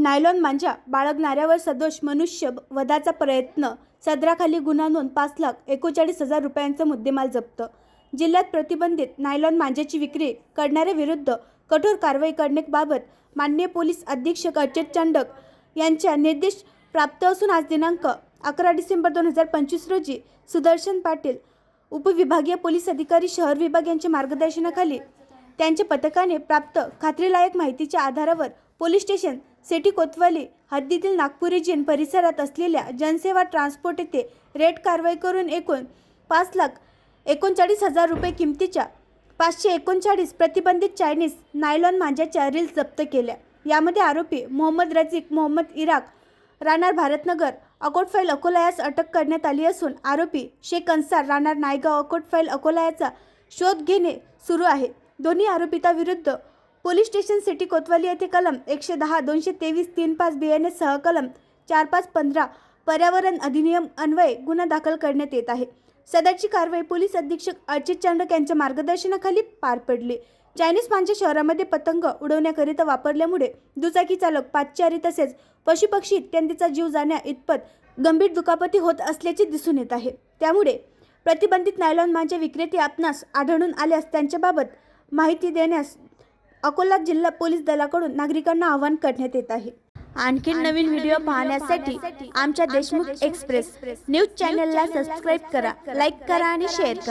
Nylon मांजा बाळगणाऱ्यावर सदोष मनुष्य वधाचा प्रयत्न, सदराखाली गुन्हा नोंद, 5,39,000 रुपयांचा मुद्देमाल जप्त. जिल्ह्यात प्रतिबंधित नायलॉन मांजाची विक्री करणाऱ्याविरुद्ध कठोर कारवाई करण्याबाबत माननीय पोलीस अधीक्षक अर्चित चांडक यांच्या निर्देश प्राप्त असून आज दिनांक 11 डिसेंबर 2025 रोजी सुदर्शन पाटील उपविभागीय पोलीस अधिकारी शहर विभाग यांच्या मार्गदर्शनाखाली त्यांच्या पथकाने प्राप्त खात्रीलायक माहितीच्या आधारावर पोलीस स्टेशन सिटी कोतवाली हद्दीतील नागपुरी जीन परिसरात असलेल्या जनसेवा ट्रान्सपोर्ट येथे रेड कारवाई करून एकूण 5,39,000 रुपये किमतीच्या 539 प्रतिबंधित चायनीज नायलॉन मांजाच्या रील्स जप्त केल्या. यामध्ये आरोपी मोहम्मद रझीक मोहम्मद इराक राहणार भारतनगर अकोटफैल अकोला यास अटक करण्यात आली असून आरोपी शेख अन्सार राहणार नायगाव अकोटफैल अकोला याचा शोध घेणे सुरू आहे. दोन्ही आरोपितांविरुद्ध पोलीस स्टेशन सिटी कोतवाली येथे कलम 110, 223, 35 BNS सह कलम 4515 पर्यावरण अधिनियम अन्वये गुन्हा दाखल करण्यात येत आहे. सदरची कारवाई पोलीस अधीक्षक अर्चित चांडक यांच्या मार्गदर्शनाखाली पार पडली. चायनीज मांजा शहरामध्ये पतंग उडवण्याकरिता वापरल्यामुळे दुचाकी चालक, पादचारी तसेच पशुपक्षी इत्यादींचा जीव जाण्या इतपत गंभीर दुखापती होत असल्याचे दिसून येत आहे. त्यामुळे प्रतिबंधित नायलॉन मांजा विक्रेते आपणास आढळून आल्यास त्यांच्याबाबत माहिती देण्यास अकोला जिल्हा पोलीस दलाकडून नागरिकांना आवाहन करण्यात येत आहे. आणखी नवीन व्हिडिओ पाहण्यासाठी आमच्या देशमुख एक्सप्रेस न्यूज चॅनलला सबस्क्राईब करा, लाईक करा आणि शेअर करा.